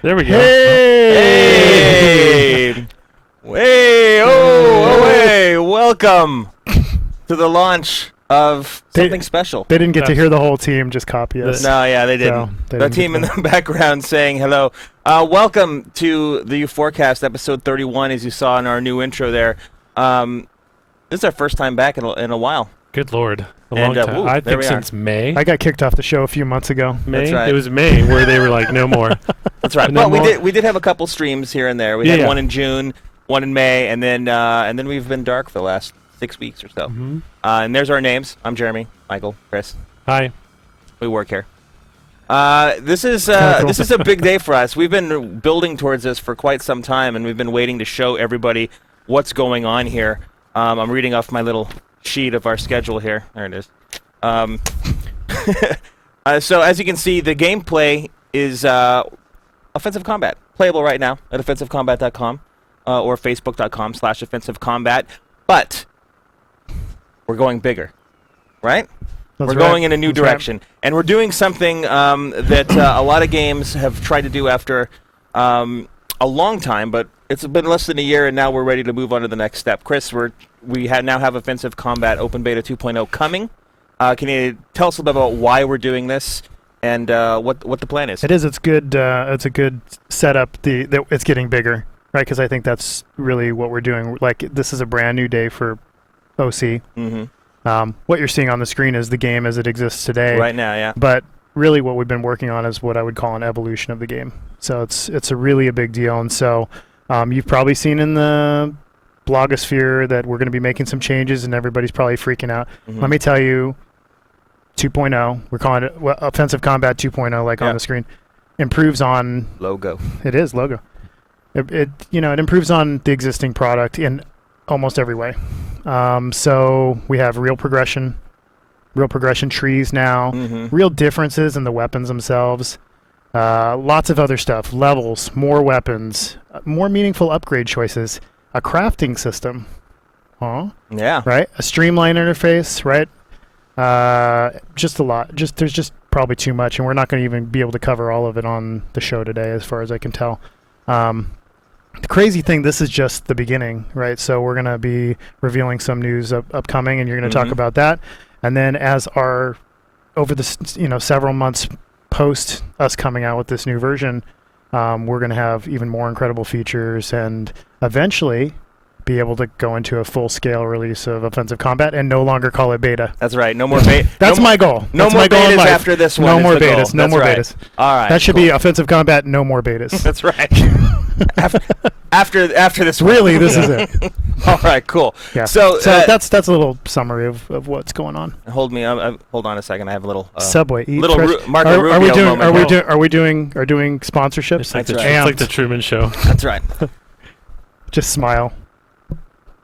There we go. Hey! Hey! Welcome to the launch of something special. They didn't get to hear the whole team just copy us. No, yeah, they didn't. The team in the background saying hello. Welcome to the U4cast, episode 31, as you saw in our new intro there. This is our first time back in a while. Good Lord. A long time. I think since May. I got kicked off the show a few months ago. May? That's right. It was May where they were like, no more. That's right. No Well, we did have a couple streams here and there. We had one in June, one in May, and then we've been dark for the last 6 weeks or so. Mm-hmm. And there's our names. I'm Jeremy, Michael, Chris. Hi. We work here. This is a big day for us. We've been building towards this for quite some time, and we've been waiting to show everybody what's going on here. I'm reading off my little sheet of our schedule here. There it is. So as you can see, the gameplay is offensive combat, playable right now at offensivecombat.com or facebook.com/offensivecombat. But we're going bigger, right? We're going in a new direction, and we're doing something that a lot of games have tried to do after a long time, but it's been less than a year, and now we're ready to move on to the next step. Chris, we now have Offensive Combat Open Beta 2.0 coming. Can you tell us a little bit about why we're doing this and what the plan is? It's good. It's a good setup. It's getting bigger, right? Because I think that's really what we're doing. Like, this is a brand new day for OC. Mm-hmm. What you're seeing on the screen is the game as it exists today. Right now, yeah. But really what we've been working on is what I would call an evolution of the game. So it's really a big deal. And so you've probably seen in the blogosphere that we're going to be making some changes, and everybody's probably freaking out. Mm-hmm. Let me tell you, 2.0, we're calling it Offensive Combat 2.0, like on the screen, improves on... Logo. It is, logo. It improves on the existing product in almost every way. So we have real progression trees now, real differences in the weapons themselves, lots of other stuff, levels, more weapons, more meaningful upgrade choices, a crafting system, yeah, right, a streamlined interface, right, just a lot. There's just probably too much, and we're not going to even be able to cover all of it on the show today, as far as I can tell. The crazy thing, this is just the beginning, right? So we're going to be revealing some news upcoming, and you're going to talk about that. And then as over the several months post us coming out with this new version, we're going to have even more incredible features and eventually be able to go into a full-scale release of Offensive Combat and no longer call it beta. That's right. No more beta. That's my gool. No more betas after this one. No more betas. No more betas. All right. That should be Offensive Combat. No more betas. That's right. after this one. Really, this is it. All right. Cool. Yeah. So that's a little summary of what's going on. Hold on a second. I have a little Subway. Marco Rubio moment. Are we doing sponsorships? It's like the Truman Show. That's right. Just smile.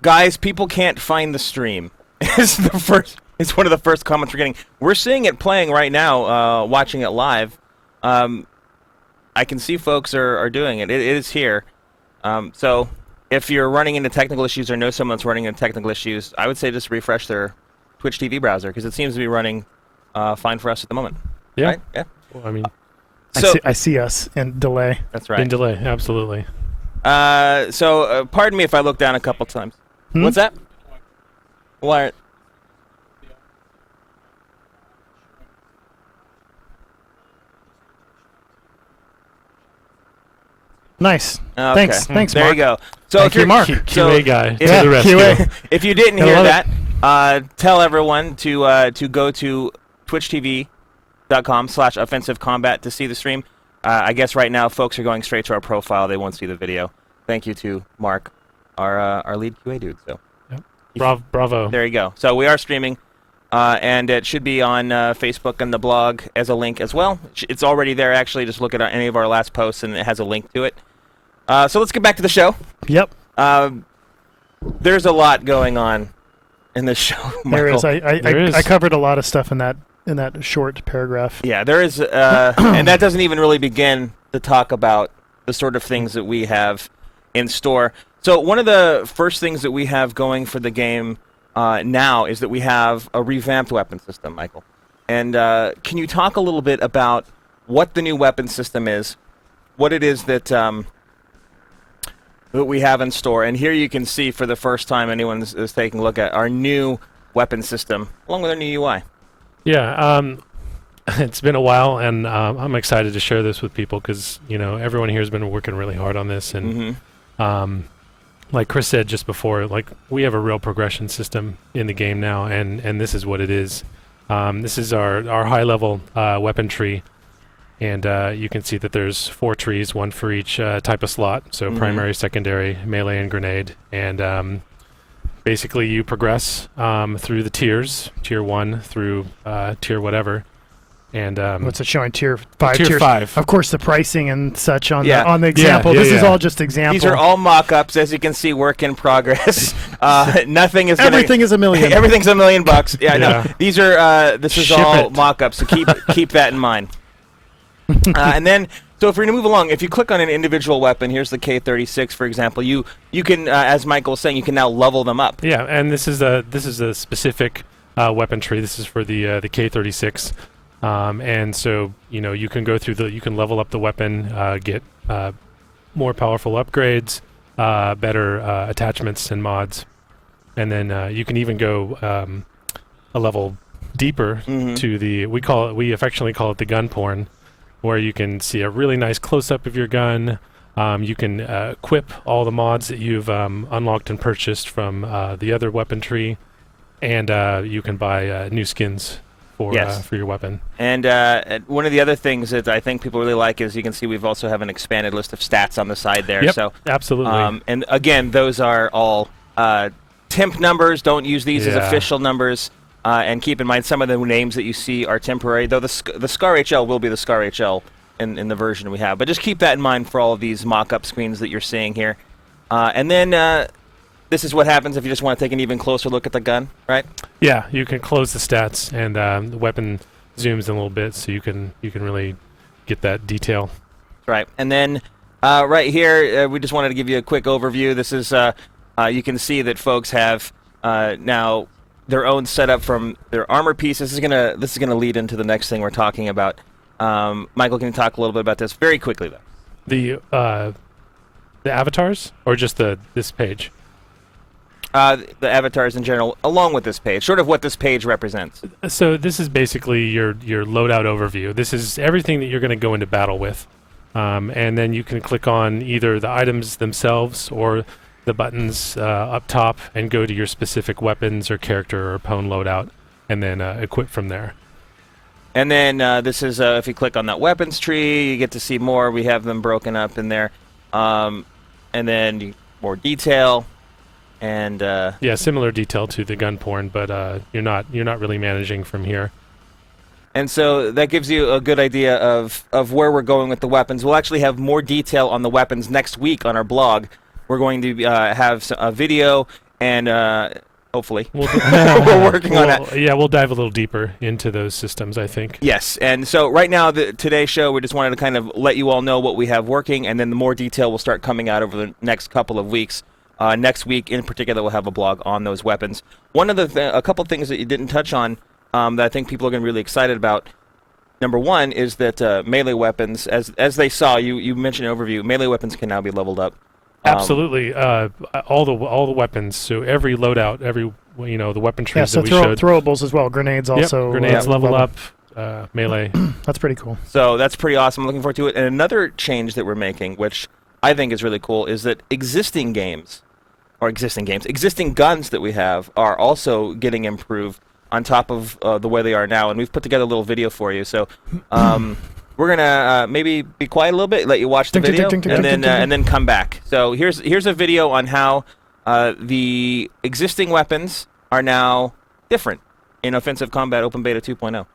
Guys, people can't find the stream. It's one of the first comments we're getting. We're seeing it playing right now, watching it live. I can see folks are doing it. It is here. So if you're running into technical issues or know someone's running into technical issues, I would say just refresh their Twitch TV browser, because it seems to be running fine for us at the moment. Yeah. Right? Yeah. Well, I mean, I see us in delay. That's right. In delay, absolutely. So pardon me if I look down a couple times. What's that? Why? Nice. Okay. Thanks, Mark. There you go. So Thank you, Mark. QA guy. Yeah, to the rescue. QA. If you didn't hear that, tell everyone to go to twitchtv.com/offensivecombat to see the stream. I guess right now folks are going straight to our profile. They won't see the video. Thank you to Mark, our lead QA dude. So, yep. Bravo. There you go. So we are streaming, and it should be on Facebook and the blog as a link as well. It's already there, actually. Just look at any of our last posts, and it has a link to it. So let's get back to the show. Yep. There's a lot going on in this show, Michael. There is. I covered a lot of stuff in that short paragraph. Yeah, there is, and that doesn't even really begin to talk about the sort of things that we have in store. So one of the first things that we have going for the game now is that we have a revamped weapon system, Michael. And can you talk a little bit about what the new weapon system is, what it is that that we have in store. And here you can see for the first time anyone is taking a look at our new weapon system, along with our new UI. Yeah, it's been a while, and I'm excited to share this with people because, you know, everyone here has been working really hard on this. And like Chris said just before, like, we have a real progression system in the game now, and this is what it is. This is our high-level weapon tree. And you can see that there's 4 trees, 1 for each type of slot. So primary, secondary, melee, and grenade. And basically you progress through the tiers, tier 1 through tier whatever. And what's it showing? Tier 5. Tier 5. Of course, the pricing and such on Yeah. the example. Yeah, This is yeah. all just example. These are all mock-ups, as you can see, work in progress. Nothing is Everything is $1 million. Everything's $1 million. Yeah, Yeah. no. These are this is Ship all it. mock-ups, so keep that in mind. And then, so if we're gonna move along, if you click on an individual weapon, here's the K36, for example. You can, as Michael was saying, you can now level them up. Yeah, and this is a specific weapon tree. This is for the K36, and so, you know, you can go through you can level up the weapon, get more powerful upgrades, better attachments and mods, and then you can even go a level deeper to we affectionately call it the gun porn, where you can see a really nice close-up of your gun. You can equip all the mods that you've unlocked and purchased from the other weapon tree, and you can buy new skins for your weapon. And one of the other things that I think people really like is you can see we've also have an expanded list of stats on the side there. Yep, So absolutely. and again, those are all temp numbers. Don't use these as Yeah. official numbers. And keep in mind, some of the names that you see are temporary, though the Schorr HL will be the Schorr HL in the version we have. But just keep that in mind for all of these mock-up screens that you're seeing here. And then this is what happens if you just want to take an even closer look at the gun, right? Yeah, you can close the stats, and the weapon zooms in a little bit, so you can really get that detail. Right. And then right here, we just wanted to give you a quick overview. This is you can see that folks have now their own setup from their armor pieces. This is gonna lead into the next thing we're talking about. Michael, can you talk a little bit about this very quickly, though? The avatars, or just this page? The avatars in general, along with this page, sort of what this page represents. So this is basically your loadout overview. This is everything that you're going to go into battle with, and then you can click on either the items themselves or the buttons up top and go to your specific weapons or character or opponent loadout, and then equip from there. And then this is if you click on that weapons tree, you get to see more. We have them broken up in there, and then more detail, and yeah, similar detail to the gun porn, but you're not really managing from here. And so that gives you a good idea of where we're going with the weapons. We'll actually have more detail on the weapons next week on our blog. We're going to have a video, and hopefully we're working on that. Yeah, we'll dive a little deeper into those systems, I think. Yes, and so right now, today's show, we just wanted to kind of let you all know what we have working, and then the more detail will start coming out over the next couple of weeks. Next week, in particular, we'll have a blog on those weapons. One of a couple things that you didn't touch on that I think people are going to be really excited about. Number one is that melee weapons, as they saw, you mentioned an overview, melee weapons can now be leveled up. Absolutely, all the weapons. So every loadout, the weapon trees Yeah, so that we showed. throwables as well. Grenades also. Grenades level up. Melee. That's pretty cool. So that's pretty awesome. I'm looking forward to it. And another change that we're making, which I think is really cool, is that existing guns that we have are also getting improved on top of the way they are now. And we've put together a little video for you. So we're gonna maybe be quiet a little bit, let you watch the video, and then come back. So here's a video on how the existing weapons are now different in Offensive Combat Open Beta 2.0.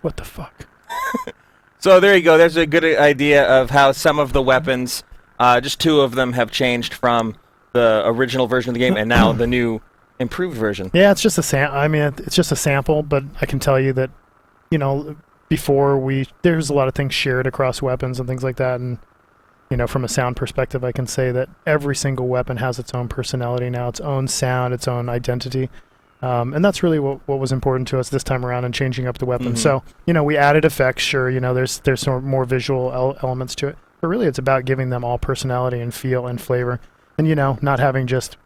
What the fuck? So there you go. There's a good idea of how some of the weapons, just 2 of them have changed from the original version of the game and now the new improved version. Yeah, it's just it's just a sample, but I can tell you that, before there's a lot of things shared across weapons and things like that, and from a sound perspective, I can say that every single weapon has its own personality now, its own sound, its own identity. And that's really what was important to us this time around in changing up the weapon. So, we added effects, sure, there's some more visual elements to it. But really, it's about giving them all personality and feel and flavor. And, not having just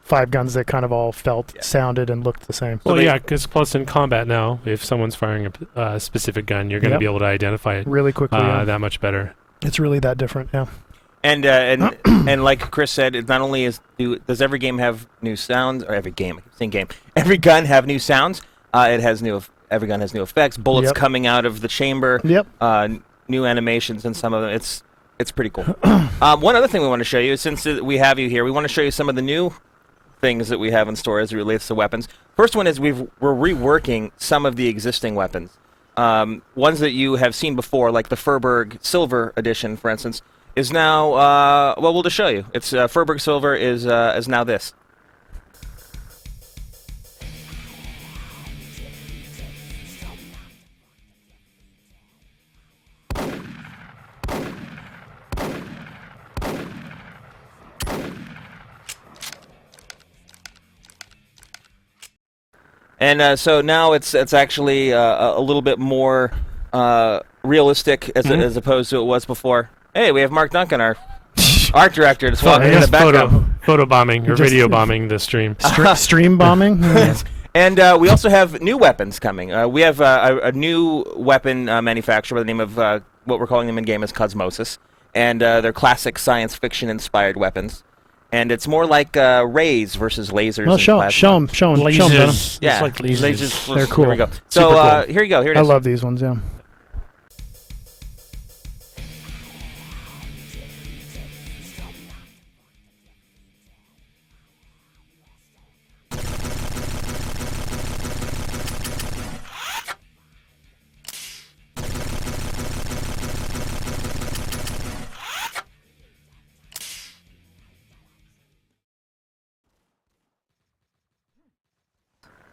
5 guns that kind of all felt, sounded, and looked the same. Well, because plus in combat now, if someone's firing a specific gun, you're going to be able to identify it really quickly. that much better. It's really that different, yeah. And and like Chris said, it not only does every game have new sounds, or every game, I keep saying game, every gun have new sounds. It has every gun has new effects, bullets coming out of the chamber, new animations, and some of them. It's pretty cool. One other thing we want to show you, since we have you here, we want to show you some of the new things that we have in store as it relates to weapons. First one is we're reworking some of the existing weapons. Ones that you have seen before, like the Furberg Silver Edition, for instance, is now, well, we'll just show you. It's Furberg Silver is now this. And so now it's actually a little bit more realistic as opposed to it was before. Hey, we have Mark Duncan, our art director, just walking in the background. Photo bombing or video bombing the stream. Stream bombing? Yes. And we also have new weapons coming. We have a new weapon manufacturer by the name of what we're calling them in game as Cosmosis. And they're classic science fiction inspired weapons. And it's more like rays versus lasers. Well, show them. Lasers. Yeah, it's like lasers. lasers. They're cool. Here we go. So cool. Here you go. Here it is. I love these ones, yeah.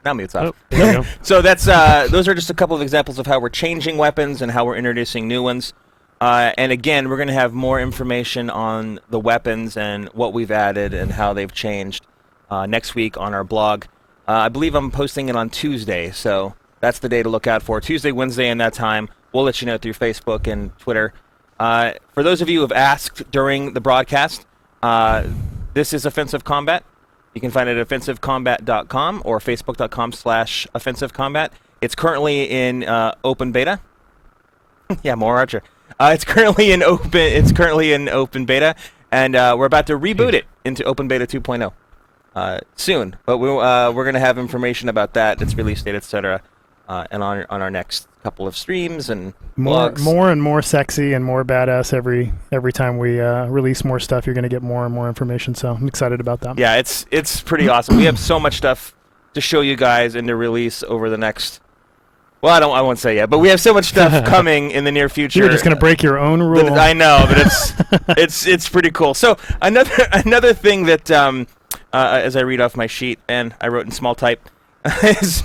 Now mute's off. Oh, there we go. So that's those are just a couple of examples of how we're changing weapons and how we're introducing new ones. And again, we're going to have more information on the weapons and what we've added and how they've changed next week on our blog. I believe I'm posting it on Tuesday, so that's the day to look out for. Tuesday, Wednesday, and that time. We'll let you know through Facebook and Twitter. For those of you who have asked during the broadcast, this is Offensive Combat. You can find it at offensivecombat.com or facebook.com/offensivecombat. It's currently in open beta. Yeah, more Archer. It's currently in open beta, and we're about to reboot it into open beta 2.0 soon. But we're going to have information about that, its release date, etc., and on our next couple of streams and blogs. More and more sexy and more badass every time we release more stuff. You're going to get more and more information, so I'm excited about that. Yeah, it's pretty awesome. We have so much stuff to show you guys and to release over the next. Well, I won't say yet, but we have so much stuff coming in the near future. You're just going to break your own rule. I know, but it's pretty cool. So another thing that as I read off my sheet, and I wrote in small type, is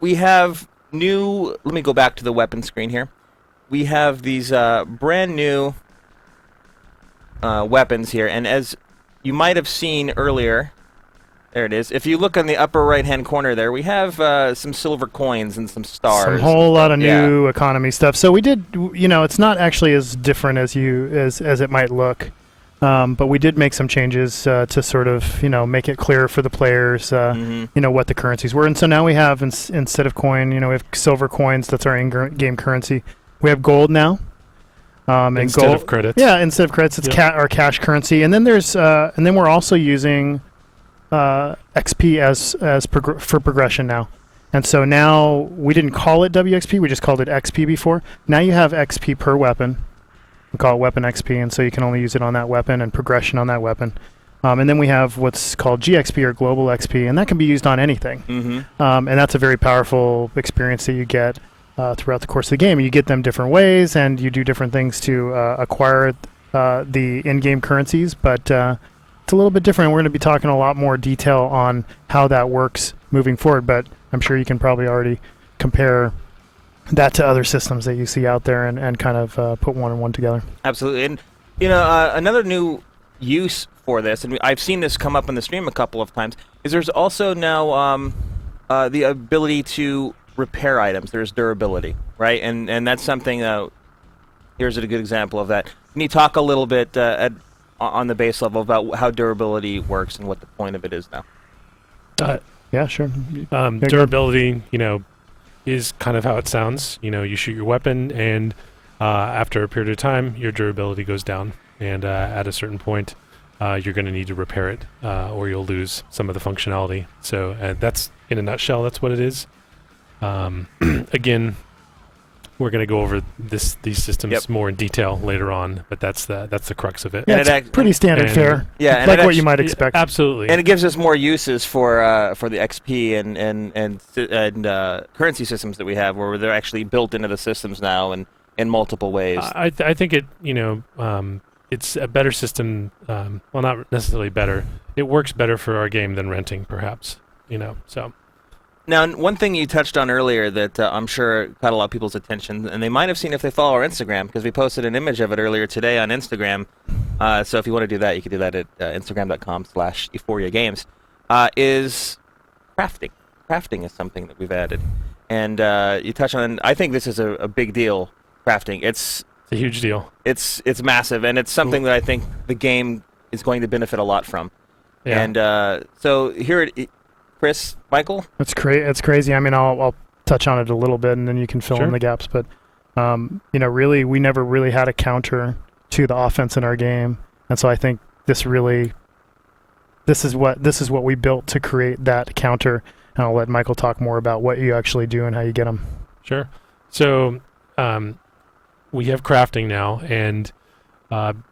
we have new. Let me go back to the weapon screen here. We have these brand new weapons here, and as you might have seen earlier, there it is. If you look on the upper right-hand corner there, we have some silver coins and some stars. Some whole lot of new economy stuff. So we did, it's not actually as different as it might look, but we did make some changes to sort of, make it clearer for the players, what the currencies were. And so now we have, instead of coin, we have silver coins. That's our in-game currency. We have gold now. Instead of credits. Yeah, instead of credits, it's our cash currency. And then there's, and then we're also using XP for progression now. And so now we didn't call it WXP, we just called it XP before. Now you have XP per weapon. We call it weapon XP, and so you can only use it on that weapon and progression on that weapon. And then we have what's called GXP or global XP, and that can be used on anything. And that's a very powerful experience that you get. throughout the course of the game. You get them different ways, and you do different things to acquire the in-game currencies, but it's a little bit different. We're going to be talking a lot more detail on how that works moving forward, but I'm sure you can probably already compare that to other systems that you see out there and kind of put one and one together. Absolutely. And, you know, another new use for this, and I've seen this come up in the stream a couple of times, is there's also now the ability to repair items. There's durability, right? And that's something, here's a good example of that. Can you talk a little bit on the base level about how durability works and what the point of it is now? Yeah, sure. Durability, you know, is kind of how it sounds. You know, you shoot your weapon, and after a period of time, your durability goes down, and at a certain point, you're going to need to repair it, or you'll lose some of the functionality. So that's, in a nutshell, that's what it is. Again, we're going to go over these systems more in detail later on, but that's the crux of it. Yeah, it's pretty standard fare. Yeah, like what you might expect. Absolutely. And it gives us more uses for the XP and currency systems that we have, where they're actually built into the systems now and in multiple ways. I think it, you know, it's a better system. Well, not necessarily better. It works better for our game than renting, perhaps. You know, so. Now, one thing you touched on earlier that I'm sure caught a lot of people's attention, and they might have seen if they follow our Instagram, because we posted an image of it earlier today on Instagram. So if you want to do that, you can do that at instagram.com/EuphoriaGames. Is crafting. Crafting is something that we've added. And you touched on, I think this is a big deal, crafting. It's a huge deal. It's massive, and it's something that I think the game is going to benefit a lot from. Yeah. And so here Chris, Michael? It's crazy. I mean, I'll touch on it a little bit, and then you can fill in the gaps. But you know, really, we never really had a counter to the offense in our game, and so I think this is what we built to create that counter. And I'll let Michael talk more about what you actually do and how you get them. Sure. So we have crafting now, and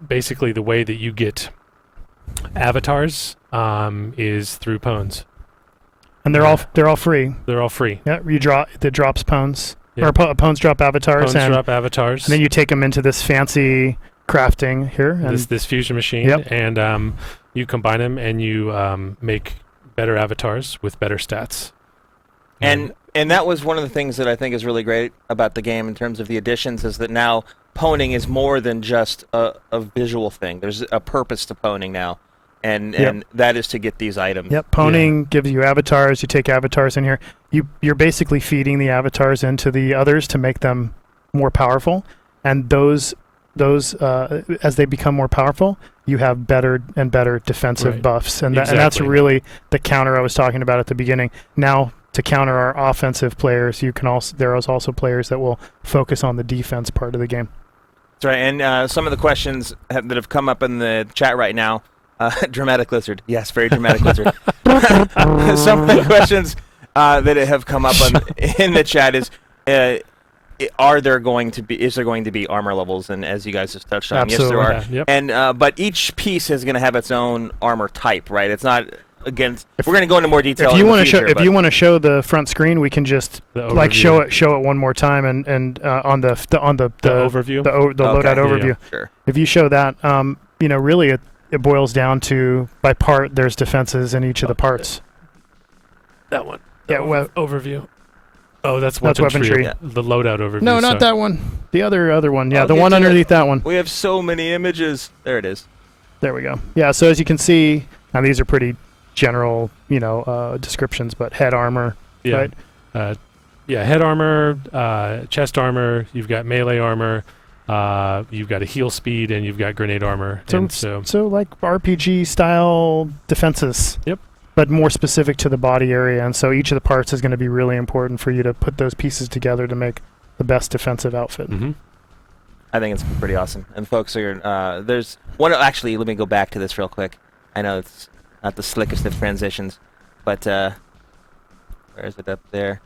basically the way that you get avatars is through pwns. And they're all free. They're all free. Yeah, it drops pwns. Or pwns drop avatars. Pwns drop avatars. And then you take them into this fancy crafting here. And this fusion machine. Yep. And you combine them, and you make better avatars with better stats. And that was one of the things that I think is really great about the game in terms of the additions, is that now pwning is more than just a visual thing. There's a purpose to pwning now. And that is to get these items. Yep, pwning gives you avatars. You take avatars in here. You're basically feeding the avatars into the others to make them more powerful. And those as they become more powerful, you have better and better defensive buffs. And that's really the counter I was talking about at the beginning. Now, to counter our offensive players, there is also players that will focus on the defense part of the game. That's right. And some of the questions that have come up in the chat right now. Dramatic lizard. Yes, very dramatic lizard. Some of the questions that have come up in the chat is is there going to be armor levels? And as you guys just touched on, Absolutely. Yes, there are. Yeah, yep. And but each piece is going to have its own armor type, right? It's not against. We're going to go into more detail. If you want to show the front screen, we can just show it one more time and on the overview, the loadout overview. Yeah, sure. If you show that, really it boils down to, by part, there's defenses in each of the parts. That one. Yeah, overview. Oh, that's weaponry. Yeah. The loadout overview. No, not that one. The other one. Yeah, the one underneath that one. We have so many images. There it is. There we go. Yeah, so as you can see, and these are pretty general, descriptions, but head armor, right? Head armor, chest armor. You've got melee armor. You've got a heal speed, and you've got grenade armor. So like RPG style defenses. Yep. But more specific to the body area, and so each of the parts is going to be really important for you to put those pieces together to make the best defensive outfit. Mm-hmm. I think it's pretty awesome. And folks are there's one. Actually, let me go back to this real quick. I know it's not the slickest of transitions, but where is it up there?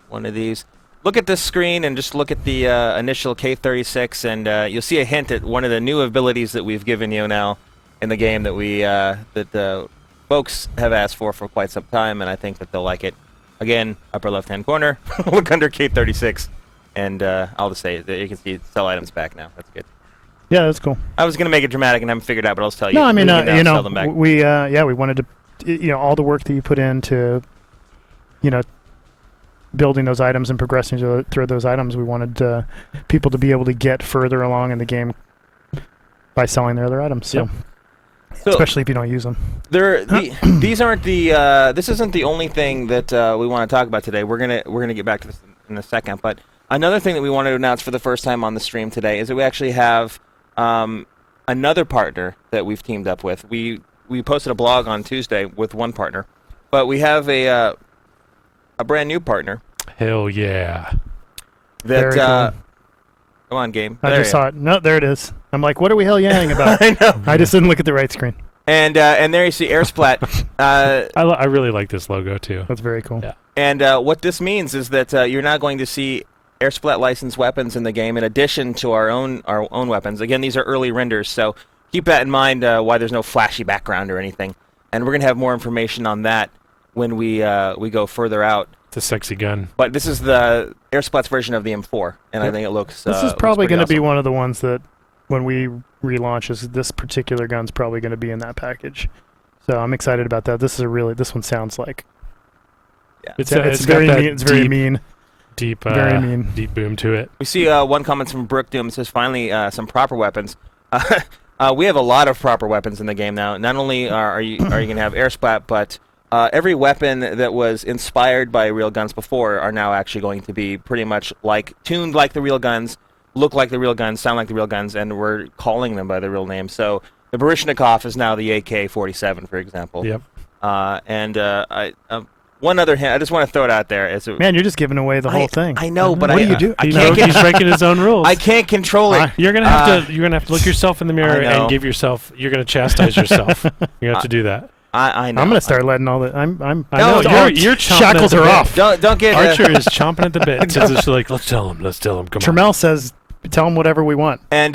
One of these. Look at this screen and just look at the initial K36, and you'll see a hint at one of the new abilities that we've given you now in the game that we folks have asked for quite some time, and I think that they'll like it. Again, upper left-hand corner, look under K36. And I'll just say that you can see sell items back now. That's good. Yeah, that's cool. I was going to make it dramatic and haven't figured out, but I'll just tell you. No, I mean, we can now you sell know, them back. we wanted to, all the work that you put into, building those items and progressing through those items, we wanted people to be able to get further along in the game by selling their other items. So, especially if you don't use them. These aren't the. This isn't the only thing that we want to talk about today. We're gonna get back to this in a second. But another thing that we wanted to announce for the first time on the stream today is that we actually have another partner that we've teamed up with. We posted a blog on Tuesday with one partner, but we have a brand new partner. Hell yeah! Very cool. Come on, game. I just saw it. No, there it is. I'm like, what are we hell yanging about? I know. I just didn't look at the right screen. And there you see AirSplat. I really like this logo too. That's very cool. Yeah. And what this means is that you're now going to see AirSplat licensed weapons in the game in addition to our own weapons. Again, these are early renders, so keep that in mind. Why there's no flashy background or anything. And we're going to have more information on that when we go further out. It's a sexy gun. But this is the AirSplat's version of the M4, and I think it looks. This is probably going to awesome. be one of the ones that, when we relaunch, this particular gun's probably going to be in that package. So I'm excited about that. This one sounds like. Yeah. It's very got that mean. It's very mean. Deep, very mean. Deep boom to it. We see one comment from Brook Doom. It says finally some proper weapons. We have a lot of proper weapons in the game now. Not only are you going to have AirSplat, but every weapon that was inspired by real guns before are now actually going to be pretty much tuned like the real guns, look like the real guns, sound like the real guns, and we're calling them by the real name. So the Baryshnikov is now the AK-47, for example. Yep. One other hint, I just want to throw it out there. Man, you're just giving away the whole thing. I know, but what do you do? He's breaking his own rules. I can't control it. You're gonna have to look yourself in the mirror and give yourself. You're gonna chastise yourself. You have to do that. I know. I'm gonna start letting all the. I know you're shackles are off. Don't get Archer is chomping at the bit. It's just like let's tell him. Come on. Tremel says, "Tell him whatever we want." And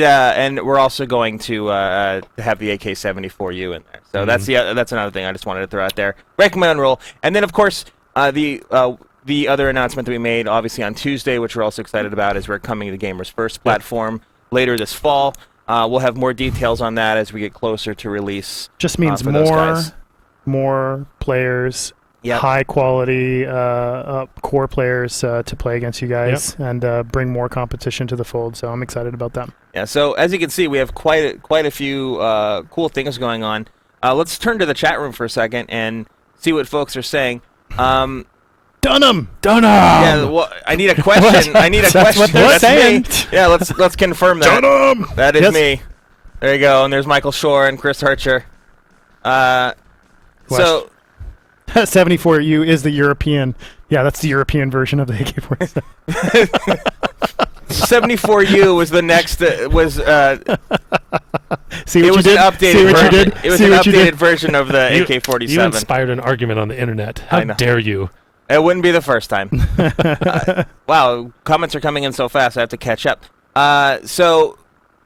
we're also going to have the AK-74U in there. So that's another thing I just wanted to throw out there. Breaking my own rule. And then of course the other announcement that we made obviously on Tuesday, which we're also excited about, is we're coming to Gamers First platform later this fall. We'll have more details on that as we get closer to release. Just means more players, high quality core players to play against you guys, and bring more competition to the fold. So I'm excited about that. Yeah. So as you can see, we have quite a few cool things going on. Let's turn to the chat room for a second and see what folks are saying. Dunham. Yeah. Well, I need a question. I need a question. What they're saying. Me. Yeah. Let's confirm that. Dunham. That is me. There you go. And there's Michael Schorr and Chris Hercher. So 74U is the European. Yeah, that's the European version of the AK-47. 74U was the next. See what it you was did? an updated. See what you did? It was See an what you updated did? version of the AK-47. You inspired an argument on the internet. How dare you? It wouldn't be the first time. Wow, comments are coming in so fast. I have to catch up. So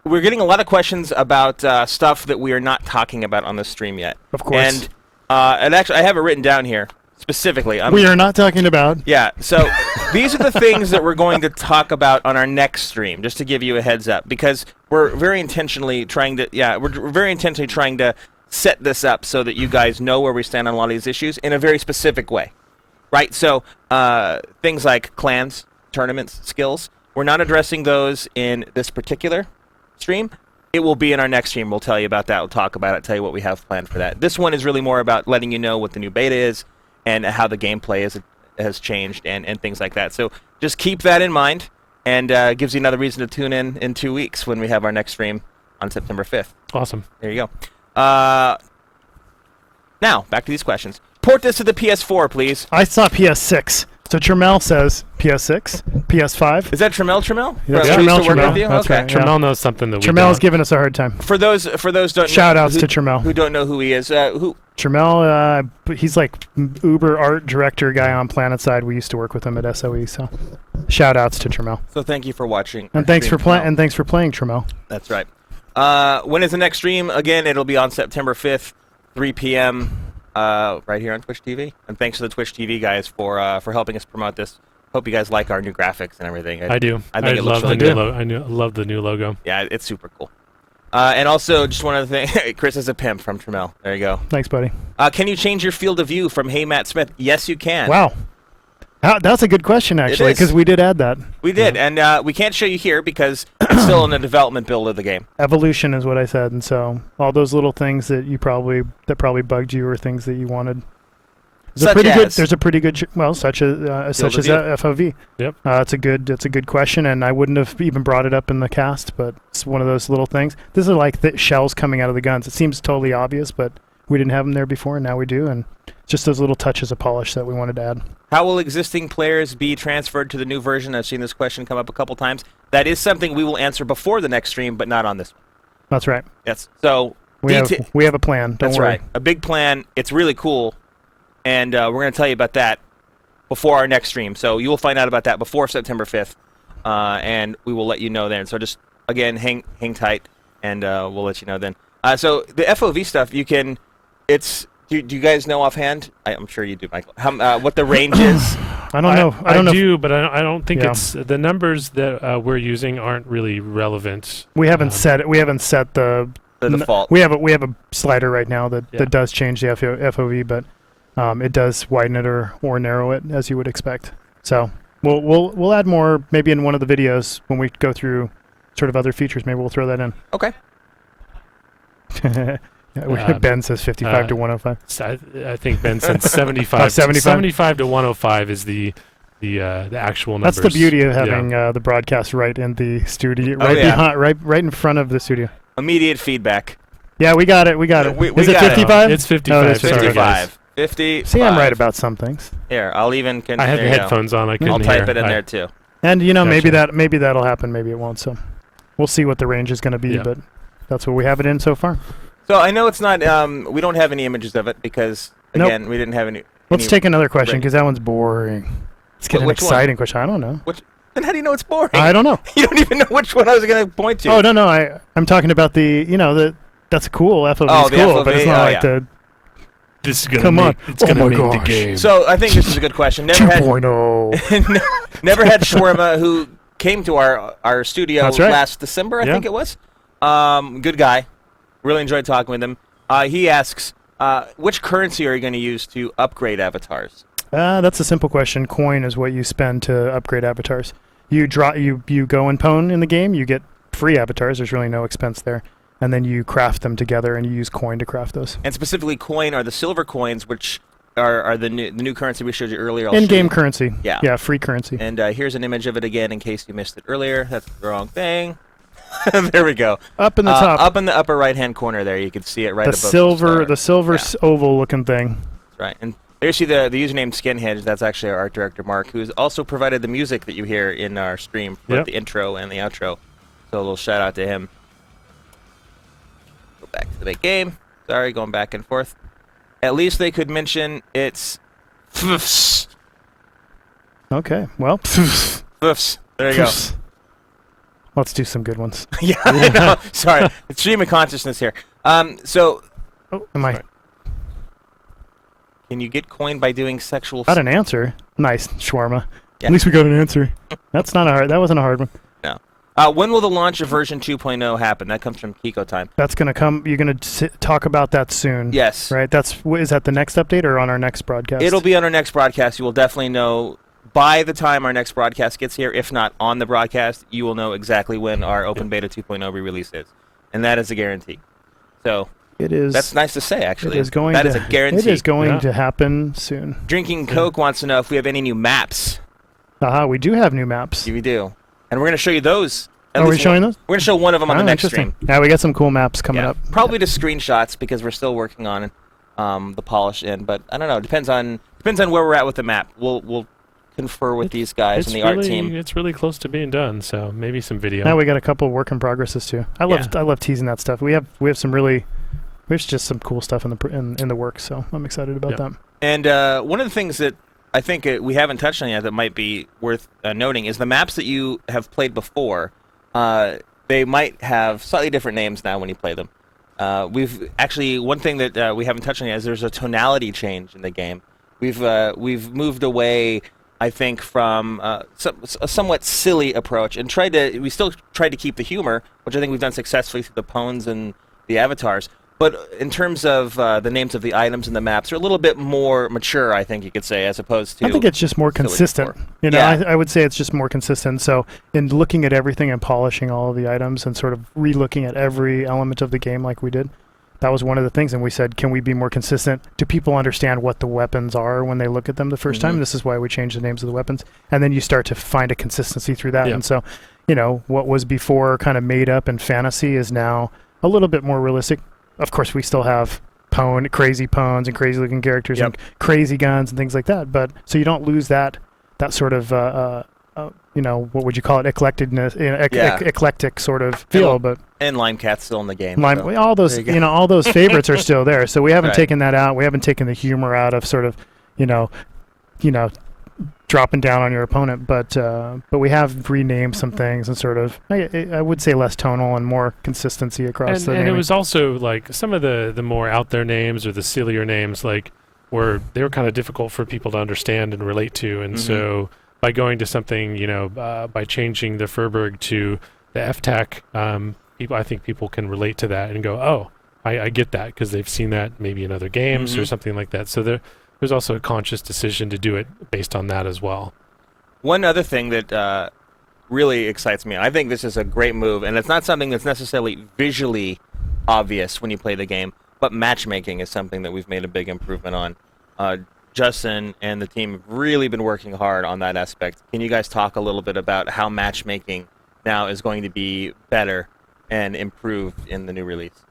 we're getting a lot of questions about stuff that we are not talking about on the stream yet. Of course. And actually, I have it written down here specifically. We are not talking about. Yeah. So these are the things that we're going to talk about on our next stream, just to give you a heads up, because we're very intentionally trying to. Yeah, we're very intentionally trying to set this up so that you guys know where we stand on a lot of these issues in a very specific way. Right, so things like clans, tournaments, skills, we're not addressing those in this particular stream. It will be in our next stream. We'll tell you about that. We'll talk about it, tell you what we have planned for that. This one is really more about letting you know what the new beta is and how the gameplay has changed and things like that. So just keep that in mind, and gives you another reason to tune in 2 weeks when we have our next stream on September 5th. Awesome. There you go. Now, back to these questions. Port this to the PS4, please. I saw PS6. So Tremel says PS6, PS5. Is that Tremel? Yeah, Tremel. With you? That's okay. right. Tremel knows something that we Tremel's don't. giving us a hard time. For those don't Shout outs who, to Tremel. who don't know who he is. Who? Tremel, he's like Uber art director guy on PlanetSide. We used to work with him at SOE. So shout outs to Tremel. So thank you for watching. And thanks for playing. And thanks for playing, Tremel. That's right. When is the next stream? Again, it'll be on September 5th, 3 p.m. Right here on Twitch TV. And thanks to the Twitch TV guys for helping us promote this, hope you guys like our new graphics and everything. I do. I think it looks love really the good. I love the new logo. Yeah, it's super cool. And also, just one other thing. Chris is a pimp from Trammell. There you go. Thanks, buddy. Can you change your field of view from Hey Matt Smith? Yes, you can. Wow. That's a good question, actually, is. because we did add that. We did, and we can't show you here because it's still in the development build of the game. Evolution is what I said, and so all those little things that probably bugged you or things that you wanted. There's a pretty good such as FOV. Yep. It's a good question, and I wouldn't have even brought it up in the cast, but it's one of those little things. These are like the shells coming out of the guns. It seems totally obvious, but we didn't have them there before, and now we do, and just those little touches of polish that we wanted to add. How will existing players be transferred to the new version? I've seen this question come up a couple times. That is something we will answer before the next stream, but not on this one. That's right. Yes. So we have a plan. Don't That's worry. right. A big plan. It's really cool. And we're going to tell you about that before our next stream. So you will find out about that before September 5th, and we will let you know then. So just, again, hang tight, and we'll let you know then. So the FOV stuff, you can – it's – do you guys know offhand? I'm sure you do, Michael. What the range is? I don't know. I do, but I don't think it's – the numbers that we're using aren't really relevant. We haven't set it. We haven't set the default. We have a slider right now that does change the FOV, but – it does widen it or narrow it, as you would expect. So we'll add more maybe in one of the videos when we go through sort of other features. Maybe we'll throw that in. Okay. Ben says 55 to 105. I think Ben said 75. 75 to 105 is the actual numbers. That's the beauty of having the broadcast right in the studio, right in front of the studio. Immediate feedback. Yeah, we got it. Is it 55? It's 55. Oh, it's 55. 50. See, I'm right about some things. Here, I'll even. I had the headphones on. I couldn't I'll hear. type it in there too. And maybe that'll happen. Maybe it won't. So we'll see what the range is going to be. But that's what we have it in so far. So I know it's not. We don't have any images of it because again we didn't have any. Let's take another question because that one's boring. Let's get an exciting question. I don't know. Then how do you know it's boring? I don't know. You don't even know which one I was going to point to. Oh no. I'm talking about that's cool. FOV is cool, but it's not like the. This is gonna make the game. So I think this is a good question. Never 2.0. Never had Shawarma, who came to our studio last December, I think it was. Good guy. Really enjoyed talking with him. He asks, which currency are you going to use to upgrade avatars? That's a simple question. Coin is what you spend to upgrade avatars. You go and pwn in the game. You get free avatars. There's really no expense there. And then you craft them together, and you use coin to craft those. And specifically, coin are the silver coins, which are the new currency we showed you earlier. In-game currency. Yeah. Yeah, free currency. And here's an image of it again, in case you missed it earlier. That's the wrong thing. There we go. Up in the top. Up in the upper right-hand corner there, you can see it right above the silver oval-looking thing. That's right. And there you see the username Skinhead. That's actually our art director, Mark, who's also provided the music that you hear in our stream for the intro and the outro. So a little shout-out to him. Back to the big game. Sorry, going back and forth. At least they could mention it's FFs. Okay, well. FFs. There you go. Let's do some good ones. Yeah, I know. Sorry. It's stream of consciousness here. So. Oh, am I? Sorry. Can you get coin by doing sexual? Got an answer. Nice, shawarma. Yeah. At least we got an answer. That wasn't a hard one. No. When will the launch of version 2.0 happen? That comes from Kiko Time. That's going to come. You're going to talk about that soon. Yes. Right? Is that the next update or on our next broadcast? It'll be on our next broadcast. You will definitely know by the time our next broadcast gets here. If not on the broadcast, you will know exactly when our Open Beta 2.0 re-release is. And that is a guarantee. So it is. That's nice to say, actually. Is a guarantee. It is going to happen soon. Drinking Coke wants to know if we have any new maps. We do have new maps. We do. And we're going to show you those. Are we showing those? We're going to show one of them on the next stream. Yeah, we got some cool maps coming up. Probably just screenshots because we're still working on the polish end. But I don't know. Depends on where we're at with the map. We'll confer with these guys and the art team. It's really close to being done, so maybe some video. Now we got a couple work in progresses too. I love teasing that stuff. We have some really. There's just some cool stuff in the works, so I'm excited about that. And one of the things that I think we haven't touched on yet that might be worth noting is the maps that you have played before. They might have slightly different names now when you play them. We've actually one thing that we haven't touched on yet is there's a tonality change in the game. We've moved away I think, from a somewhat silly approach, and we still tried to keep the humor, which I think we've done successfully through the pones and the avatars. But in terms of the names of the items and the maps, they're a little bit more mature, I think you could say, as opposed to... I think it's just more consistent. before. You know, Yeah. I would say it's just more consistent. So in looking at everything and polishing all of the items and sort of re-looking at every element of the game like we did, that was one of the things. And we said, can we be more consistent? Do people understand what the weapons are when they look at them the first time? This is why we changed the names of the weapons. And then you start to find a consistency through that. Yeah. And so, you know, what was before kind of made up and fantasy is now a little bit more realistic. Of course, we still have crazy pones and crazy looking characters and crazy guns and things like that. But so you don't lose that sort of, you know, what would you call it? Eclecticness, eclectic sort of feel. But And Cat's still in the game. so all those, there you go. you know, all those favorites are still there. So we haven't Right. taken that out. We haven't taken the humor out of sort of, you know, dropping down on your opponent. But we have renamed some things and sort of, I would say, less tonal and more consistency across the And it naming. was also like some of the more out there names or the sillier names, like they were kind of difficult for people to understand and relate to. And so by going to something, you know, by changing the Furberg to the FTAC, I think people can relate to that and go, oh, I get that, because they've seen that maybe in other games or something like that. So there's also a conscious decision to do it based on that as well. One other thing that really excites me, I think this is a great move, and it's not something that's necessarily visually obvious when you play the game, but matchmaking is something that we've made a big improvement on. Justin and the team have really been working hard on that aspect. Can you guys talk a little bit about how matchmaking now is going to be better and improved in the new release?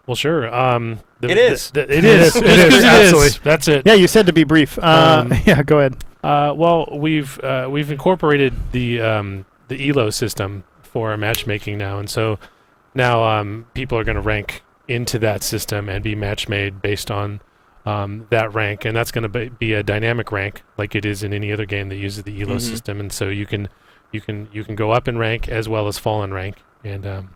Well, sure. It is. It is. Absolutely. That's it. Yeah, you said to be brief. Yeah, go ahead. Well, we've incorporated the ELO system for our matchmaking now, and so now people are going to rank into that system and be match made based on that rank, and that's going to be a dynamic rank like it is in any other game that uses the ELO system, and so you can go up in rank as well as fall in rank, and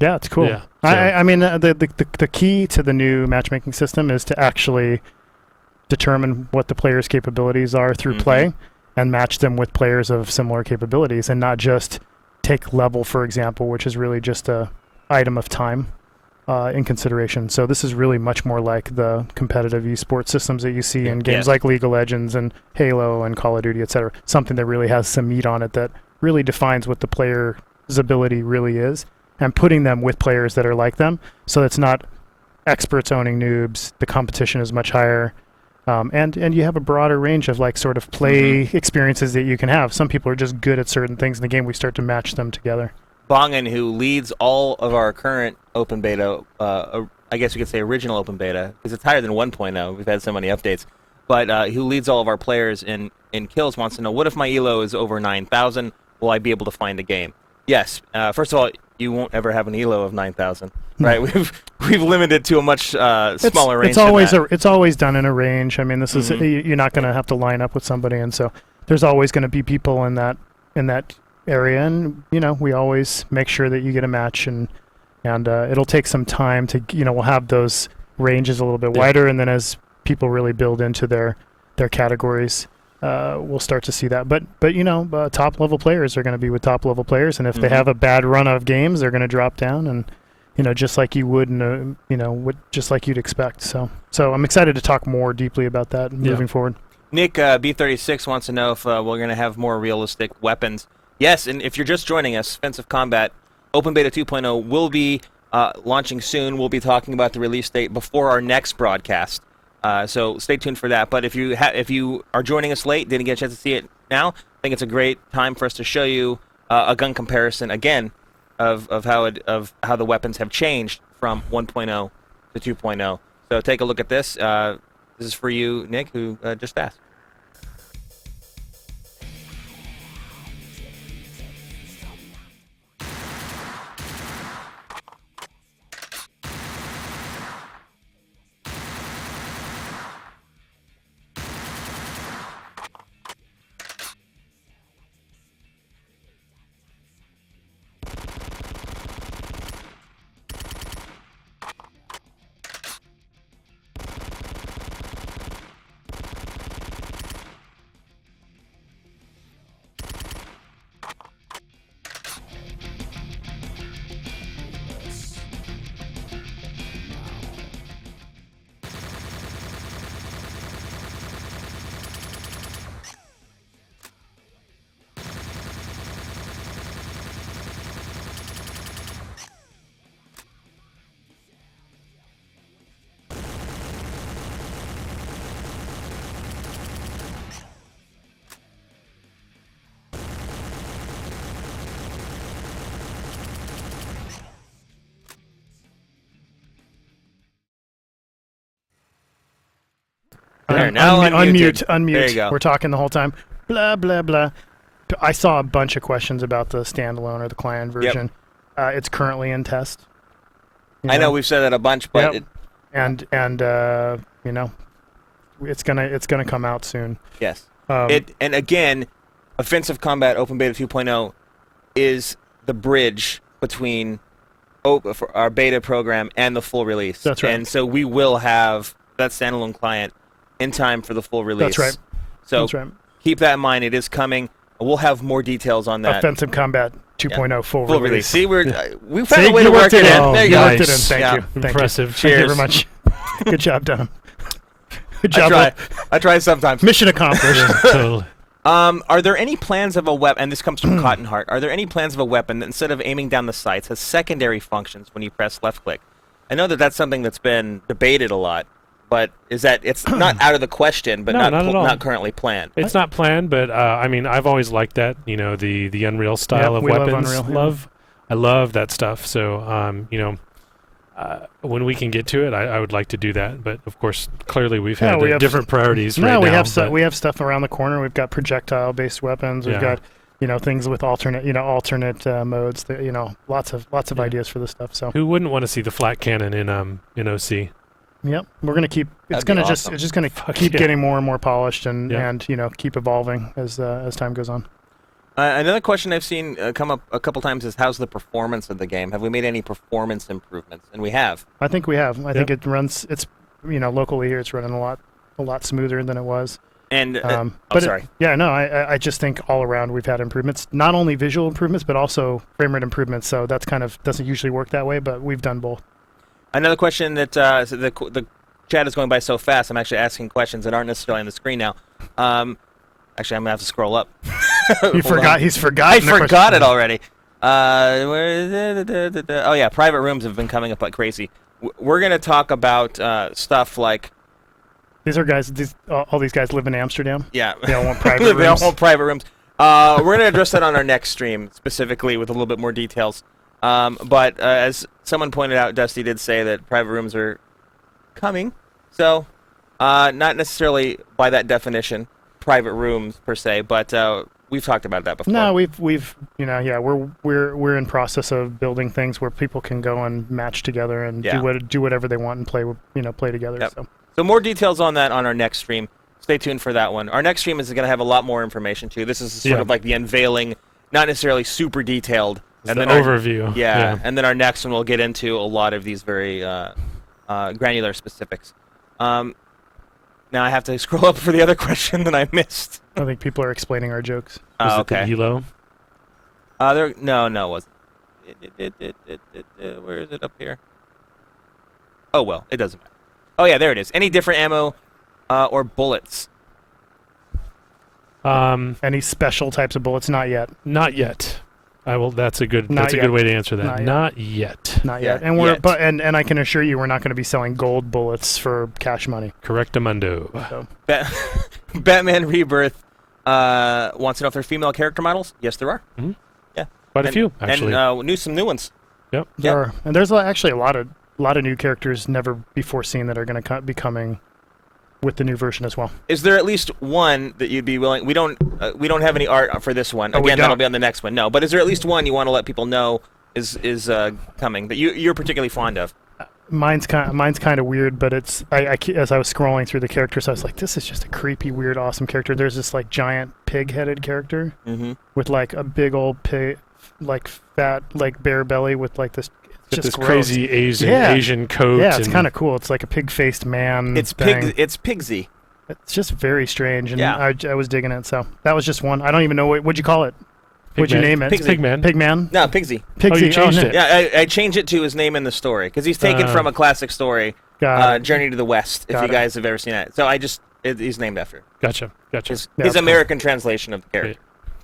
yeah, it's cool. Yeah, I mean, the key to the new matchmaking system is to actually determine what the player's capabilities are through play and match them with players of similar capabilities, and not just take level, for example, which is really just a item of time in consideration. So this is really much more like the competitive esports systems that you see in games like League of Legends and Halo and Call of Duty, etc. Something that really has some meat on it that really defines what the player's ability really is, and putting them with players that are like them. So it's not experts owning noobs. The competition is much higher. And you have a broader range of like sort of play experiences that you can have. Some people are just good at certain things in the game. We start to match them together. Bongen, who leads all of our current open beta, I guess you could say original open beta, because it's higher than 1.0. We've had so many updates. But who leads all of our players in kills, wants to know, what if my elo is over 9,000? Will I be able to find a game? Yes. First of all, you won't ever have an elo of 9,000, right? We've limited to a much smaller range. It's always done in a range. I mean, this is you're not going to have to line up with somebody, and so there's always going to be people in that area, and we always make sure that you get a match, and it'll take some time to we'll have those ranges a little bit wider, and then as people really build into their categories, we'll start to see that. But top level players are going to be with top level players, and if they have a bad run of games, they're going to drop down, and just like you would just like you'd expect. So I'm excited to talk more deeply about that moving forward. Nick B36 wants to know if we're going to have more realistic weapons. Yes, and if you're just joining us, Offensive Combat Open Beta 2.0 will be launching soon. We'll be talking about the release date before our next broadcast. So stay tuned for that. But if you are joining us late, didn't get a chance to see it now, I think it's a great time for us to show you a gun comparison again of how the weapons have changed from 1.0 to 2.0. So take a look at this. This is for you, Nick, who just asked. There, now unmuted. Unmute. There you go. We're talking the whole time. Blah, blah, blah. I saw a bunch of questions about the standalone or the client version. It's currently in test. I know we've said that a bunch, but Yep. and you know, it's gonna come out soon. yes. And again, Offensive Combat Open Beta 2.0 is the bridge between for our beta program and the full release. That's right. And so we will have that standalone client in time for the full release. That's right. So That's right. keep that in mind. It is coming. We'll have more details on that. Offensive Combat 2.0 full release. See, we found a way to work it in. There you go. Worked it in. Thank you. Thank Impressive. You. Cheers. Thank you very much. Good job, Dunham. Good job. I try sometimes. Mission accomplished. Totally. Are there any plans of a weapon, and this comes from Cottonheart, are there any plans of a weapon that instead of aiming down the sights has secondary functions when you press left click? I know that that's something that's been debated a lot, but is that it's not out of the question, but No, not at all. not currently planned? It's not planned, but I mean, I've always liked that. You know, the Unreal style of we love weapons. Unreal, yeah. I love that stuff. So, you know, when we can get to it, I would like to do that. But of course, clearly we've had different priorities right now. We have we have stuff around the corner. We've got projectile-based weapons. We've got things with alternate modes. That, lots of ideas for this stuff. So who wouldn't want to see the flat cannon in OC? Yep, we're gonna keep. It's just gonna keep getting more and more polished and keep evolving as time goes on. Another question I've seen come up a couple times is how's the performance of the game? Have we made any performance improvements? And we have. I think we have. I think it runs. It's locally here, it's running a lot smoother than it was. And sorry. I just think all around we've had improvements. Not only visual improvements, but also frame rate improvements. So that's doesn't usually work that way, but we've done both. Another question that the chat is going by so fast. I'm actually asking questions that aren't necessarily on the screen now. Actually, I'm gonna have to scroll up. He's forgotten. I forgot it already. Where is it? Oh yeah, private rooms have been coming up like crazy. We're gonna talk about stuff like. These are guys. All these guys live in Amsterdam. Yeah, they all want private rooms. They all want private rooms. We're gonna address that on our next stream specifically with a little bit more details. But as someone pointed out, Dusty did say that private rooms are coming. So, not necessarily by that definition, private rooms per se, but we've talked about that before. No, we're in process of building things where people can go and match together and do whatever they want and play together. Yep. So more details on that on our next stream. Stay tuned for that one. Our next stream is going to have a lot more information too. This is sort of like the unveiling, not necessarily super detailed. And then overview. And then our next one will get into a lot of these very granular specifics. Now I have to scroll up for the other question that I missed. I think people are explaining our jokes. Oh, okay. Hilo? No, it wasn't. Where is it up here? Oh, well, it doesn't matter. Oh, yeah, there it is. Any different ammo or bullets? Any special types of bullets? Not yet. Not yet. That's a good way to answer that. Not yet. Not yet. And and I can assure you we're not going to be selling gold bullets for cash money. Correctamundo. So. Batman Rebirth wants to know if there are female character models. Yes, there are. Mm-hmm. Yeah. Quite a few, actually. And some new ones. Yep. There are. And there's actually a lot of new characters never before seen that are going to be coming with the new version as well. Is there at least one that you'd be willing? We don't have any art for this one. Again, that'll be on the next one. No, but is there at least one you want to let people know is coming that you're particularly fond of? Mine's kind of weird, but it's as I was scrolling through the characters, I was like, this is just a creepy, weird, awesome character. There's this like giant pig-headed character with like a big old pig, like fat, like bare belly with like this. Just crazy Asian coat. Yeah, it's kind of cool. It's like a pig-faced man. It's Pigsy. It's just very strange, and I was digging it. So that was just one. I don't even know what'd you call it. What'd you name it? Pigman. Pigman. No, Pigsy. Pigsy. Oh, you changed it. Yeah, I changed it to his name in the story because he's taken from a classic story, Journey to the West. If you guys have ever seen that, so he's named after it. Gotcha. His American translation of the character.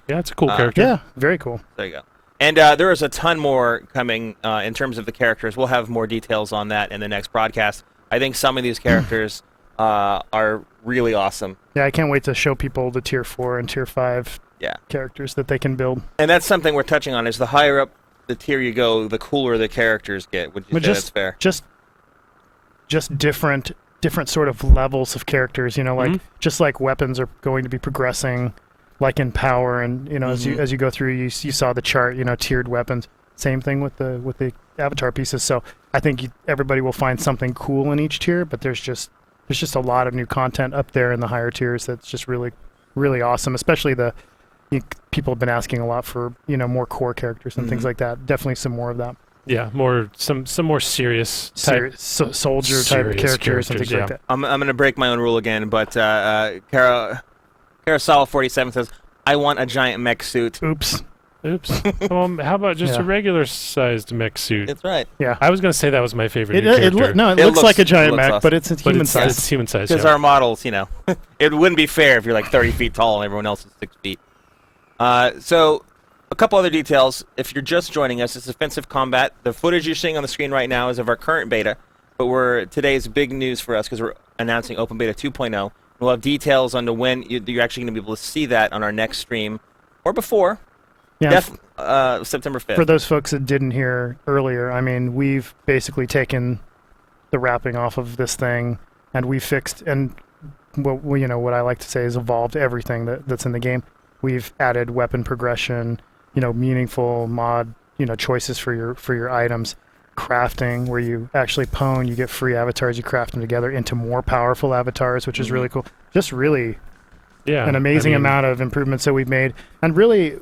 Yeah, it's a cool character. Yeah, very cool. There you go. And there is a ton more coming in terms of the characters. We'll have more details on that in the next broadcast. I think some of these characters are really awesome. Yeah, I can't wait to show people the Tier 4 and Tier 5 characters that they can build. And that's something we're touching on, is the higher up the tier you go, the cooler the characters get. Would you say that's fair? Just different different sort of levels of characters. You know, like just like weapons are going to be progressing, like in power, and you know, as you go through, you saw the chart. You know, tiered weapons. Same thing with the avatar pieces. So I think everybody will find something cool in each tier, but there's just a lot of new content up there in the higher tiers that's just really, really awesome. Especially people have been asking a lot for, you know, more core characters and things like that. Definitely some more of that. Yeah, some more serious type, soldier type of characters and things like that. I'm going to break my own rule again, but Carousel47 says, I want a giant mech suit. Oops. How about just a regular-sized mech suit? That's right. Yeah. I was going to say that was my favorite new It character. looks like a giant mech, awesome. But it's human size. It's human size, because our models, you know, it wouldn't be fair if you're like 30 feet tall and everyone else is 6 feet. So, a couple other details. If you're just joining us, it's Offensive Combat. The footage you're seeing on the screen right now is of our current beta, but today's big news for us because we're announcing Open Beta 2.0. We'll have details on when you're actually going to be able to see that on our next stream or before. Yeah. September 5th. For those folks that didn't hear earlier, I mean, we've basically taken the wrapping off of this thing, and we fixed, and what I like to say is evolved everything that's in the game. We've added weapon progression, you know, meaningful mod, you know, choices for your items, crafting where you actually pwn, you get free avatars, you craft them together into more powerful avatars, which is really cool. Just really an amazing amount of improvements that we've made, and really.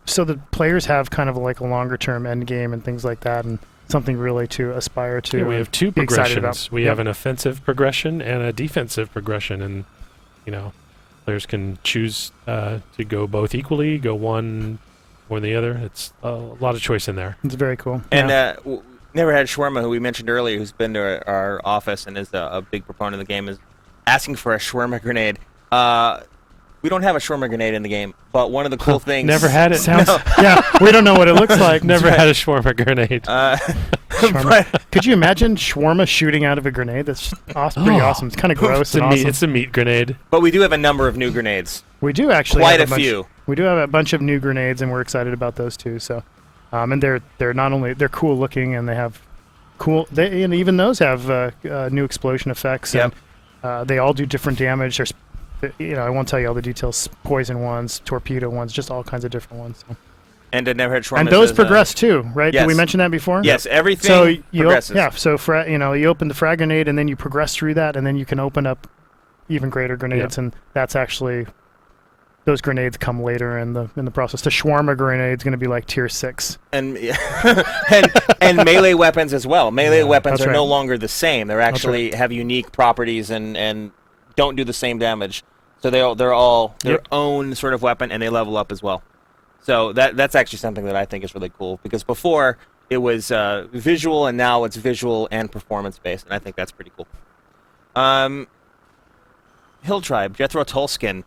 So the players have kind of like a longer-term end game and things like that, and something really to aspire to. Yeah, we have two progressions. We have an offensive progression and a defensive progression, and you know, players can choose to go both equally, go one or the other. It's a lot of choice in there. It's very cool. And Never Had Shawarma, who we mentioned earlier, who's been to our office and is a big proponent of the game, is asking for a shawarma grenade. We don't have a shawarma grenade in the game, but one of the cool things... Never had it. Yeah, we don't know what it looks like. Never had a shawarma grenade. Could you imagine shawarma shooting out of a grenade? That's pretty awesome. It's kind of gross and awesome. It's a meat grenade. But we do have a number of new grenades. We do actually Quite a few. We do have a bunch of new grenades, and we're excited about those too. So, and they're not only they're cool looking, and they have and even those have new explosion effects. Yep. And they all do different damage. There's I won't tell you all the details. Poison ones, torpedo ones, just all kinds of different ones. So. And Never Had Shawarma. And those progress too, right? Yes. Did we mention that before? Yes, everything progresses. So you open the frag grenade, and then you progress through that, and then you can open up even greater grenades, and that's actually those grenades come later in the process. The shawarma grenade is going to be like tier 6, and and melee weapons as well. Melee weapons are no longer the same. They actually have unique properties and don't do the same damage. So they're all their own sort of weapon, and they level up as well. So that's actually something that I think is really cool, because before it was visual, and now it's visual and performance based, and I think that's pretty cool. Hill Tribe, Jethro Tolskin.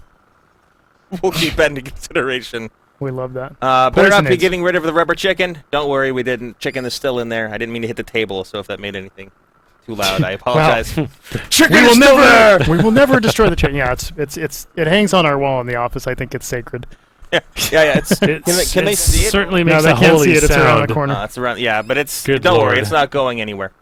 We'll keep that into consideration. We love that. Better not be getting rid of the rubber chicken. Don't worry, we didn't. Chicken is still in there. I didn't mean to hit the table, so if that made anything too loud, I apologize. Chicken is still there! We will never destroy the chicken. Yeah, it hangs on our wall in the office. I think it's sacred. Yeah. Can they see it? Certainly makes they a can't holy see it. It's around the sound. corner. It's around. Yeah, but it's. Good don't Lord. worry, it's not going anywhere.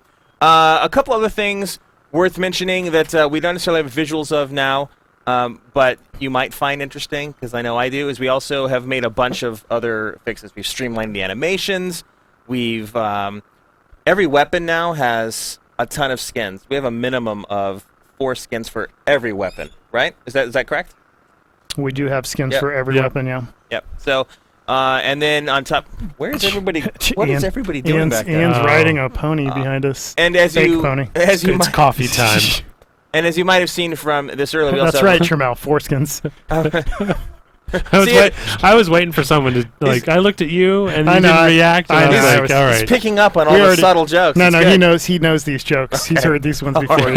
A couple other things worth mentioning that we don't necessarily have visuals of now, but you might find interesting, because I know I do. Is we also have made a bunch of other fixes. We've streamlined the animations. We've every weapon now has a ton of skins. We have a minimum of 4 skins for every weapon. Right? Is that correct? We do have skins for every weapon, yeah. Yep. So, and then on top, where is everybody? What is everybody doing back there? Ian's riding a pony behind us. And pony. It's coffee time. And as you might have seen from this earlier, we that's right, Tramel, 4 skins. I was waiting for someone to I looked at you and you didn't react. And I was like, all right. He's picking up on all the subtle jokes. No, he knows these jokes. Okay. He's heard these ones before.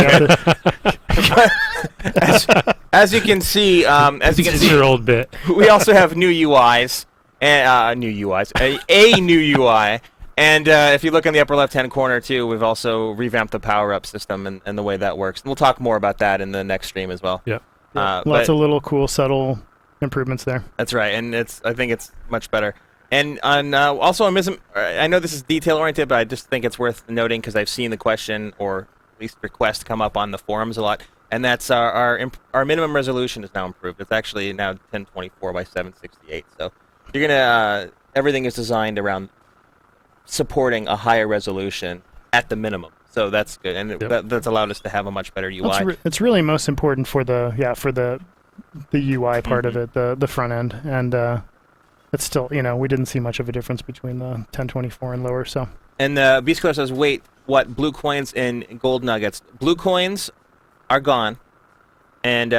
As you can see, your old bit. We also have new UIs and new UIs, a new UI. And if you look in the upper left-hand corner too, we've also revamped the power-up system and the way that works. And we'll talk more about that in the next stream as well. Yep. Lots of little cool, subtle improvements there. That's right, and I think it's much better. And also on I know this is detail-oriented, but I just think it's worth noting because I've seen the question, or least request come up on the forums a lot, and that's our minimum resolution is now improved. It's actually now 1024 by 768. So you're gonna everything is designed around supporting a higher resolution at the minimum. So that's good, and that's allowed us to have a much better UI. It's really most important for the UI part of it, the front end, and it's still, we didn't see much of a difference between the 1024 and lower. So. And Beast Killer says, wait, what? Blue coins and gold nuggets? Blue coins are gone, and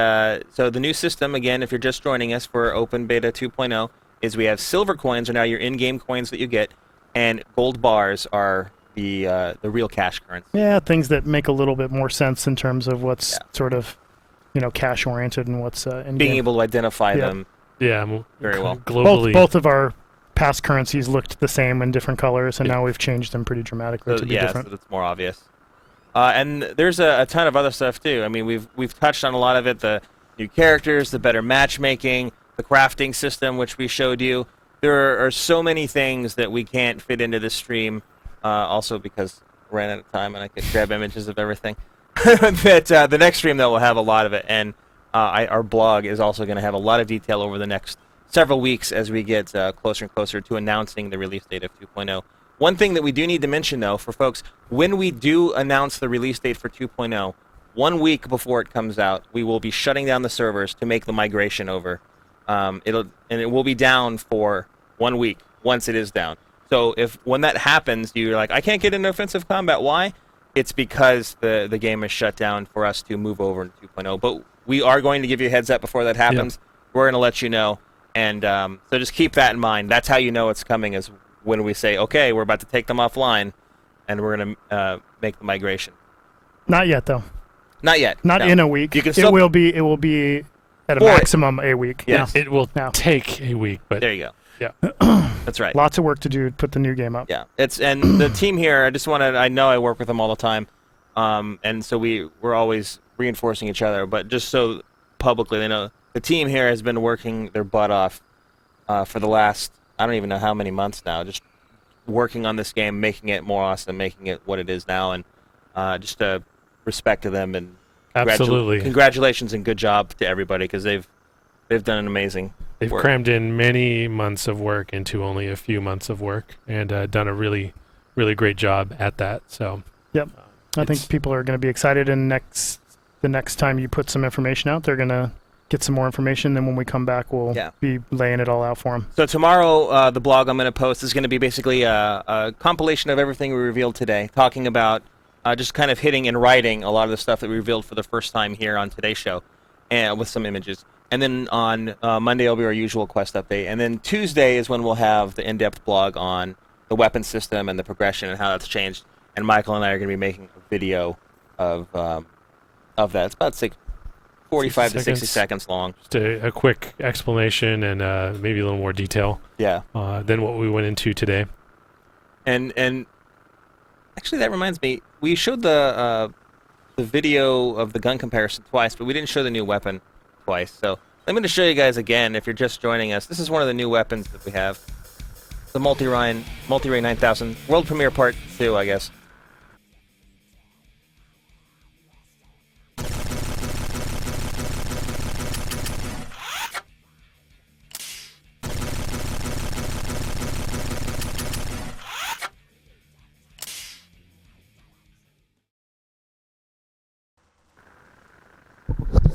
so the new system, again, if you're just joining us for Open Beta 2.0, is we have silver coins are now your in-game coins that you get, and gold bars are the real cash currency. Yeah, things that make a little bit more sense in terms of what's sort of, cash oriented and what's in being able to identify them. Yeah, very well. Globally, both of our past currencies looked the same in different colors, and now we've changed them pretty dramatically to be different. So it's more obvious. And there's a ton of other stuff too. I mean, we've touched on a lot of it: the new characters, the better matchmaking, the crafting system, which we showed you. There are so many things that we can't fit into this stream. Also, because we ran out of time and I could grab images of everything. That the next stream though will have a lot of it, and our blog is also going to have a lot of detail over the next several weeks as we get closer and closer to announcing the release date of 2.0. One thing that we do need to mention, though, for folks, when we do announce the release date for 2.0, 1 week before it comes out, we will be shutting down the servers to make the migration over. It will be down for 1 week once it is down. So when that happens, you're like, I can't get into offensive combat. Why? It's because the game is shut down for us to move over to 2.0. But we are going to give you a heads up before that happens. Yep. We're going to let you know. And so just keep that in mind. That's how you know it's coming, is when we say, okay, we're about to take them offline, and we're going to make the migration. Not yet, though. Not yet. Not no. in a week. You can still it will be at a maximum a week. Yes. It will take a week, but there you go. Yeah. That's right. Lots of work to do to put the new game up. Yeah. And the team here, I know I work with them all the time, and so we're always reinforcing each other, but just so publicly they know, the team here has been working their butt off for the last, I don't even know how many months now, just working on this game, making it more awesome, making it what it is now, and just a respect to them, and absolutely congratulations and good job to everybody, because they've done an amazing They've work. crammed in many months of work into only a few months of work, and done a really, really great job at that. So, yep, I think people are going to be excited, and the next time you put some information out, they're going to get some more information. Then when we come back, we'll be laying it all out for them. So tomorrow, the blog I'm going to post is going to be basically a compilation of everything we revealed today, talking about just kind of hitting in writing a lot of the stuff that we revealed for the first time here on today's show, and with some images. And then on Monday will be our usual quest update. And then Tuesday is when we'll have the in-depth blog on the weapon system and the progression and how that's changed. And Michael and I are going to be making a video of that. It's about 45 to 60 seconds long. Just a quick explanation and maybe a little more detail than what we went into today. And actually, that reminds me, we showed the video of the gun comparison twice, but we didn't show the new weapon twice. So I'm going to show you guys again if you're just joining us. This is one of the new weapons that we have. The Multi-Ray 9000 World Premiere Part 2, I guess.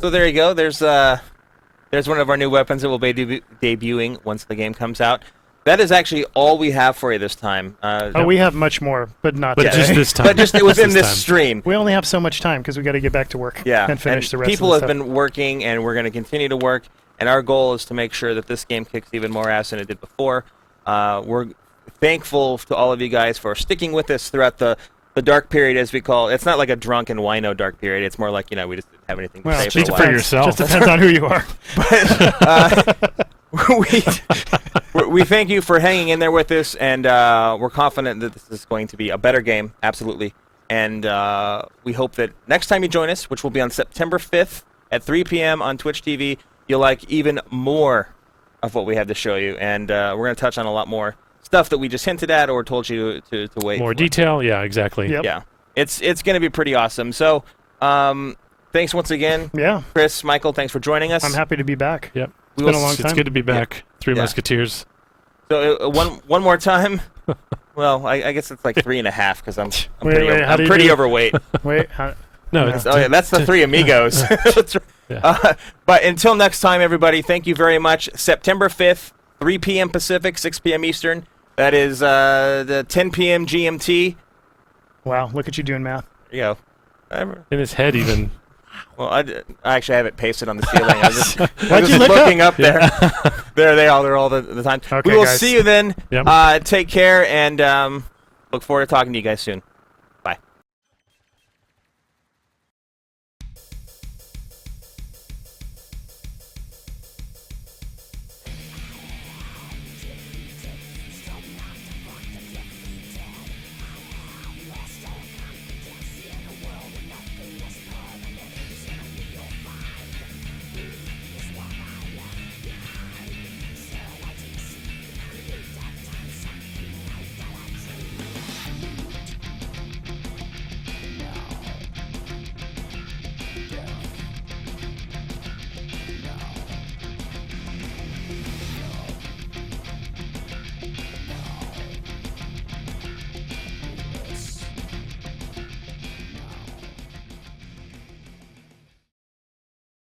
So there you go. There's one of our new weapons that will be debuting once the game comes out. That is actually all we have for you this time. We have much more, but not but just this time. But just within this stream. We only have so much time because we got to get back to work and finish the rest of the people have stuff. been working, and we're going to continue to work. And our goal is to make sure that this game kicks even more ass than it did before. We're thankful to all of you guys for sticking with us throughout the dark period, as we call it. It's not like a drunk and wino dark period. It's more like, we just didn't have anything to say for a speak while. for yourself. Just depends on who you are. We thank you for hanging in there with us, and we're confident that this is going to be a better game, absolutely. And we hope that next time you join us, which will be on September 5th at 3 p.m. on Twitch TV, you'll like even more of what we have to show you. And we're going to touch on a lot more stuff that we just hinted at or told you to wait more for. detail, yeah, exactly. Yep. Yeah. It's going to be pretty awesome. So, thanks once again, Yeah. Chris, Michael. Thanks for joining us. I'm happy to be back. Yep. It's been a long time. It's good to be back. Three Musketeers. So one more time. Well, I guess it's like 3.5 because I'm how do you pretty do- overweight. Wait. No, Yeah. it's Oh yeah, that's the Three Amigos. That's right. Yeah. But until next time, everybody, thank you very much. September 5th, 3 p.m. Pacific, 6 p.m. Eastern. That is the 10 p.m. GMT. Wow, look at you doing math. You know, in his head even. well, I actually have it pasted on the ceiling. I was Why'd just you look looking up there. Yeah. There they are. They're all the time. Okay, We will guys. see you then. Yep. Take care, and look forward to talking to you guys soon.